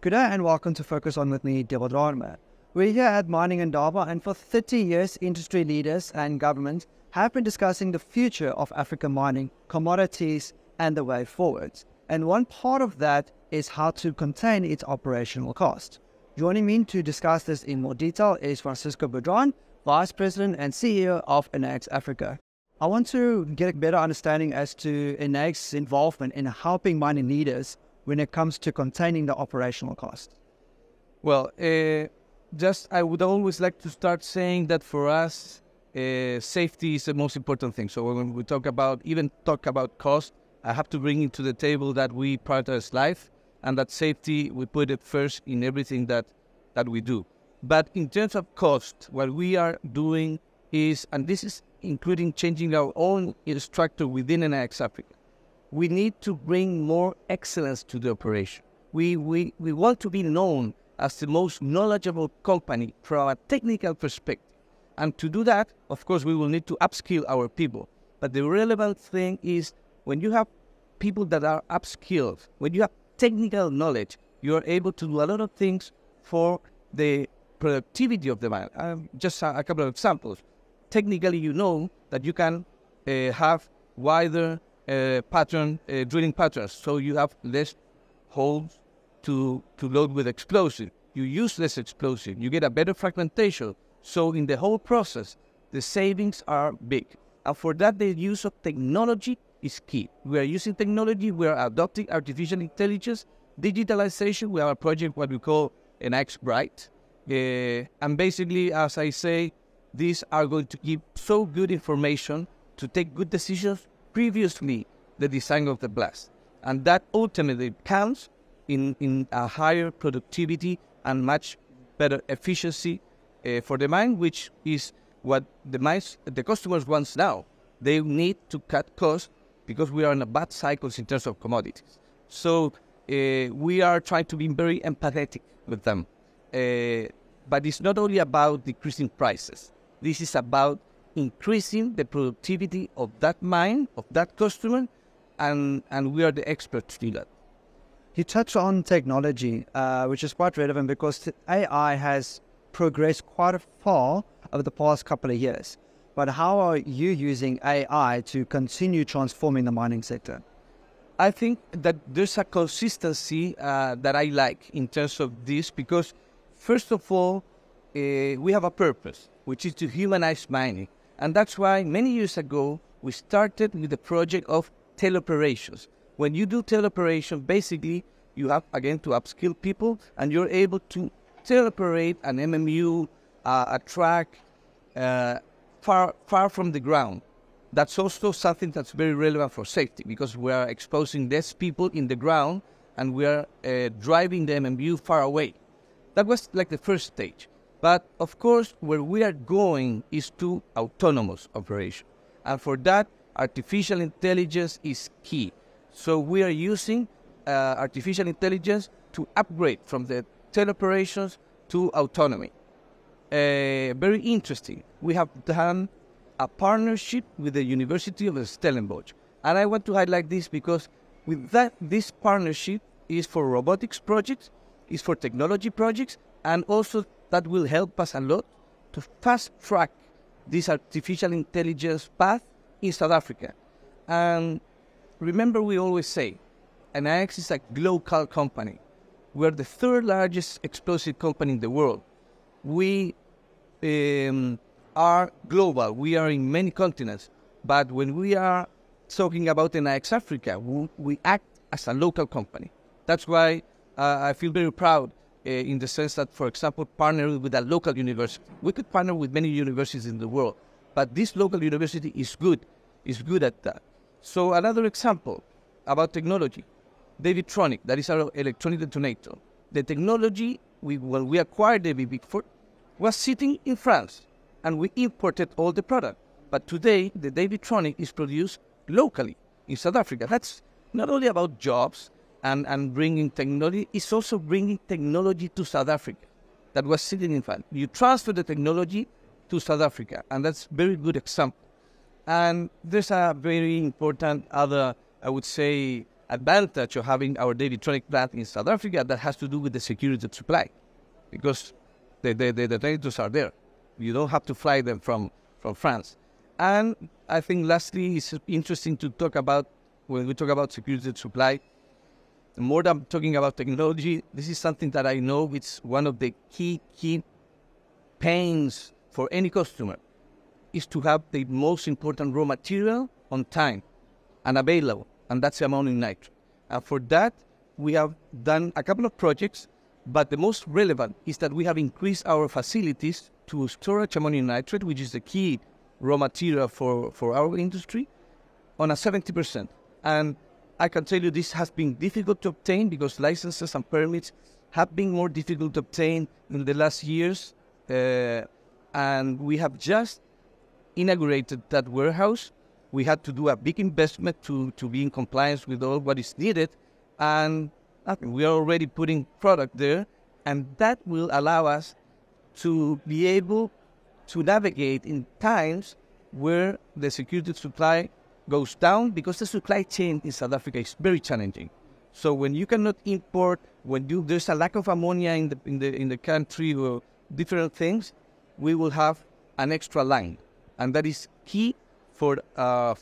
Good day and welcome to Focus On with me, Dewald. We're here at Mining Indaba, and for 30 years, industry leaders and government have been discussing the future of African mining, commodities, and the way forward. And one part of that is how to contain its operational cost. Joining me to discuss this in more detail is Francisco Baudrand, Vice President and CEO of Enaex Africa. I want to get a better understanding as to Enaex's involvement in helping mining leaders when it comes to containing the operational cost. Well, I would always like to start saying that for us, safety is the most important thing. So when we talk about cost, I have to bring into the table that we prioritize life, and that safety, we put it first in everything that we do. But in terms of cost, what we are doing is, and this is including changing our own structure within Enaex Africa, we need to bring more excellence to the operation. We want to be known as the most knowledgeable company from a technical perspective. And to do that, of course, we will need to upskill our people. But the relevant thing is when you have people that are upskilled, when you have technical knowledge, you are able to do a lot of things for the productivity of the mine. Just a couple of examples. Technically, you know that you can have wider drilling patterns, so you have less holes to load with explosive. You use less explosive. You get a better fragmentation. So in the whole process, the savings are big. And for that, the use of technology is key. We are using technology. We are adopting artificial intelligence, digitalization. We have a project, what we call Enaex Bright. And basically, as I say, these are going to give so good information to take good decisions previously the design of the blast. And that ultimately counts in a higher productivity and much better efficiency for the mine, which is what the customers want now. They need to cut costs because we are in a bad cycles in terms of commodities. So we are trying to be very empathetic with them. But it's not only about decreasing prices. This is about increasing the productivity of that mine, of that customer, and we are the experts to do that. You touched on technology, which is quite relevant because AI has progressed quite far over the past couple of years. But how are you using AI to continue transforming the mining sector? I think that there's a consistency that I like in terms of this because, first of all, we have a purpose, which is to humanize mining. And that's why many years ago, we started with the project of teleoperations. When you do teleoperation, basically, you have, again, to upskill people, and you're able to teleoperate an MMU, a track, far from the ground. That's also something that's very relevant for safety, because we are exposing less people in the ground, and we are driving the MMU far away. That was like the first stage. But, of course, where we are going is to autonomous operation. And for that, artificial intelligence is key. So we are using artificial intelligence to upgrade from the teleoperations to autonomy. Very interesting. We have done a partnership with the University of Stellenbosch. And I want to highlight this because with that, this partnership is for robotics projects, is for technology projects, and also that will help us a lot to fast-track this artificial intelligence path in South Africa. And remember, we always say, Enaex is a global company. We're the third largest explosive company in the world. We are global. We are in many continents. But when we are talking about Enaex Africa, we act as a local company. That's why I feel very proud in the sense that, for example, partnering with a local university. We could partner with many universities in the world, but this local university is good at that. So another example about technology, Davidtronic, that is our electronic detonator. The technology, when we acquired the Bigfoot, was sitting in France, and we imported all the product. But today, the Davidtronic is produced locally in South Africa. That's not only about jobs and bringing technology, it's also bringing technology to South Africa that was sitting in France. You transfer the technology to South Africa, and that's a very good example. And there's a very important other, I would say, advantage of having our Davitronic plant in South Africa that has to do with the security of supply, because the detonators are there. You don't have to fly them from France. And I think lastly, it's interesting to talk about, when we talk about security of supply, more than talking about technology, this is something that I know it's one of the key pains for any customer, is to have the most important raw material on time and available, and that's ammonium nitrate. And for that, we have done a couple of projects, but the most relevant is that we have increased our facilities to storage ammonium nitrate, which is the key raw material for our industry, on a 70%. And I can tell you this has been difficult to obtain because licenses and permits have been more difficult to obtain in the last years. And we have just inaugurated that warehouse. We had to do a big investment to be in compliance with all what is needed. And we are already putting product there. And that will allow us to be able to navigate in times where the security of supply goes down, because the supply chain in South Africa is very challenging. So when you cannot import, when there's a lack of ammonia in the country or different things, we will have an extra line, and that is key for our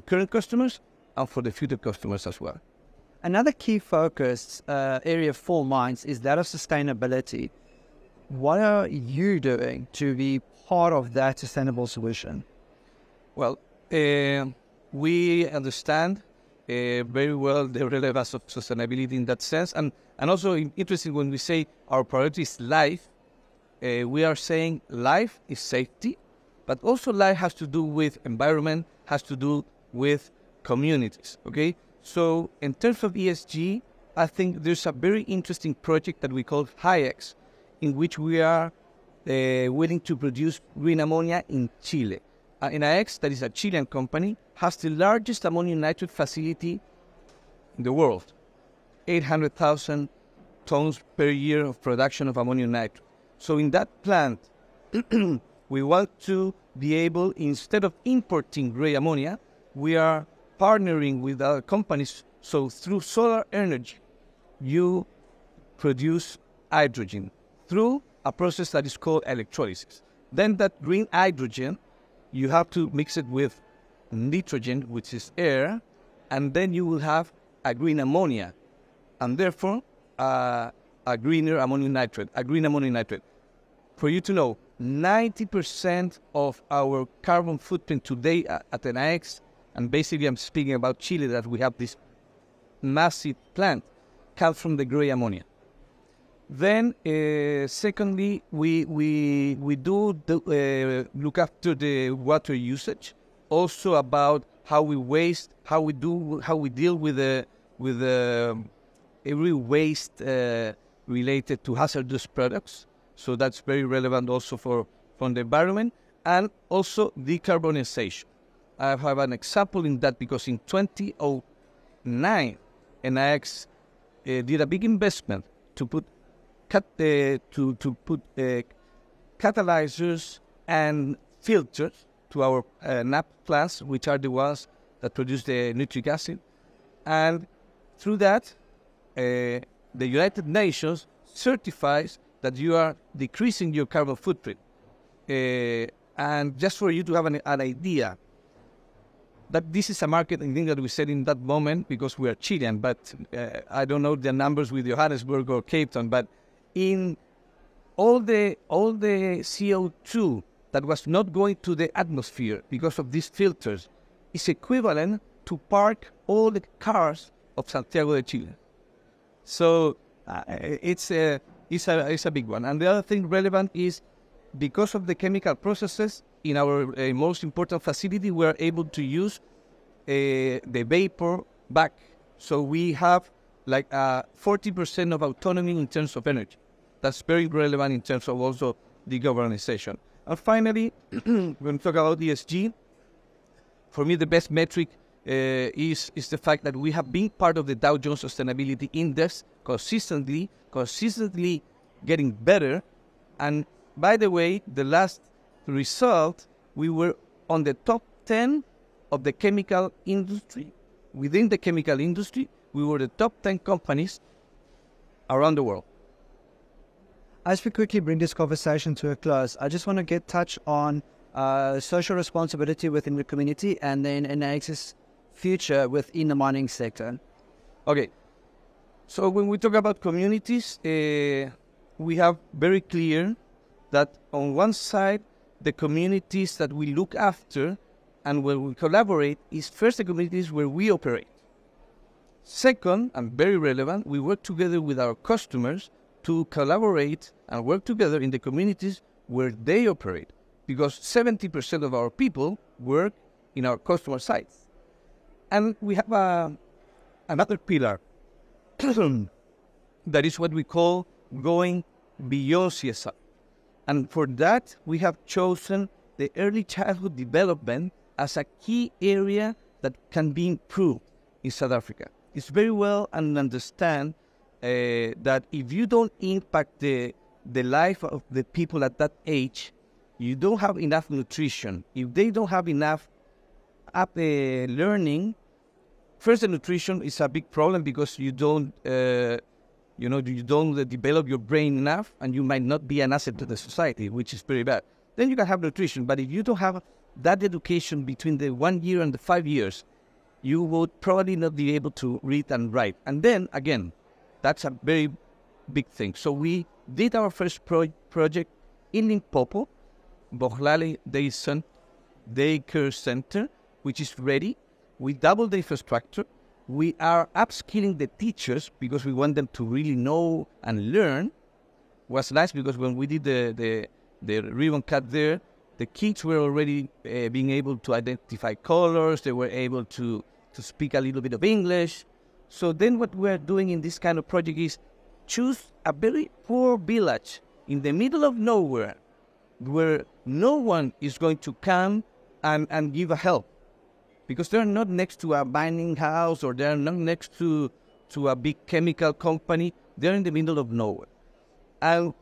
current customers and for the future customers as well. Another key focus area for mines is that of sustainability. What are you doing to be part of that sustainable solution? Well, we understand very well the relevance of sustainability in that sense. And also interesting, when we say our priority is life, we are saying life is safety, but also life has to do with environment, has to do with communities, okay? So in terms of ESG, I think there's a very interesting project that we call Enaex, in which we are willing to produce green ammonia in Chile. Enaex, that is a Chilean company, has the largest ammonium nitrate facility in the world. 800,000 tons per year of production of ammonium nitrate. So in that plant, we want to be able, instead of importing gray ammonia, we are partnering with other companies. So through solar energy, you produce hydrogen through a process that is called electrolysis. Then that green hydrogen, you have to mix it with nitrogen, which is air, and then you will have a green ammonia, and therefore a greener ammonium nitrate, a green ammonium nitrate. For you to know, 90% of our carbon footprint today at Enaex, and basically I'm speaking about Chile, that we have this massive plant, comes from the gray ammonia. Then, secondly, we do look after the water usage, also about how we waste, how we deal with every waste related to hazardous products. So that's very relevant also from the environment, and also decarbonization. I have an example in that because in 2009, Enaex did a big investment to put catalyzers and filters to our NAP plants, which are the ones that produce the nitric acid. And through that, the United Nations certifies that you are decreasing your carbon footprint. And just for you to have an idea, that this is a market, I think, that we said in that moment, because we are Chilean, but I don't know the numbers with Johannesburg or Cape Town, but in all the CO2 that was not going to the atmosphere because of these filters is equivalent to park all the cars of Santiago de Chile. So it's a big one. And the other thing relevant is, because of the chemical processes in our most important facility, we are able to use the vapor back. So we have like 40% of autonomy in terms of energy. That's very relevant in terms of also decarbonization. And finally, when we talk about ESG, for me the best metric is the fact that we have been part of the Dow Jones Sustainability Index consistently getting better. And by the way, the last result, we were on the top 10 of the chemical industry. Within the chemical industry, we were the top 10 companies around the world. As we quickly bring this conversation to a close, I just want to touch on social responsibility within the community and then Enaex's future within the mining sector. Okay, so when we talk about communities, we have very clear that on one side, the communities that we look after and where we collaborate is first the communities where we operate. Second, and very relevant, we work together with our customers to collaborate and work together in the communities where they operate, because 70% of our people work in our customer sites. And we have another pillar that is what we call going beyond CSR. And for that, we have chosen the early childhood development as a key area that can be improved in South Africa. It's very well and understand that if you don't impact the life of the people at that age, you don't have enough nutrition. If they don't have enough learning, first, the nutrition is a big problem because you don't, you don't develop your brain enough, and you might not be an asset to the society, which is very bad. Then you can have nutrition, but if you don't have that education between the 1 year and the 5 years, you would probably not be able to read and write. And then, again, that's a very big thing. So we did our first project in Limpopo, Bohlale Daycare Center, which is ready. We doubled the infrastructure. We are upskilling the teachers because we want them to really know and learn. It was nice because when we did the ribbon cut there, the kids were already being able to identify colors. They were able to speak a little bit of English. So then what we're doing in this kind of project is choose a very poor village in the middle of nowhere where no one is going to come and give a help, because they're not next to a mining house or they're not next to a big chemical company. They're in the middle of nowhere. And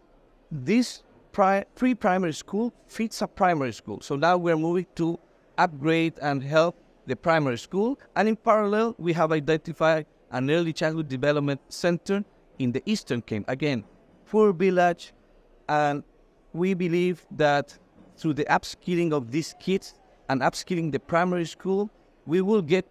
this pre-primary school fits a primary school. So now we're moving to upgrade and help the primary school. And in parallel, we have identified an early childhood development center in the Eastern Cape. Again, poor village. And we believe that through the upskilling of these kids and upskilling the primary school, we will get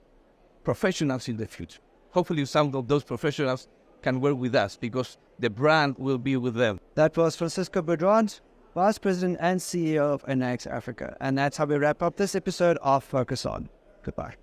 professionals in the future. Hopefully some of those professionals can work with us because the brand will be with them. That was Francisco Baudrand, Vice President and CEO of Enaex Africa. And that's how we wrap up this episode of Focus On. Goodbye.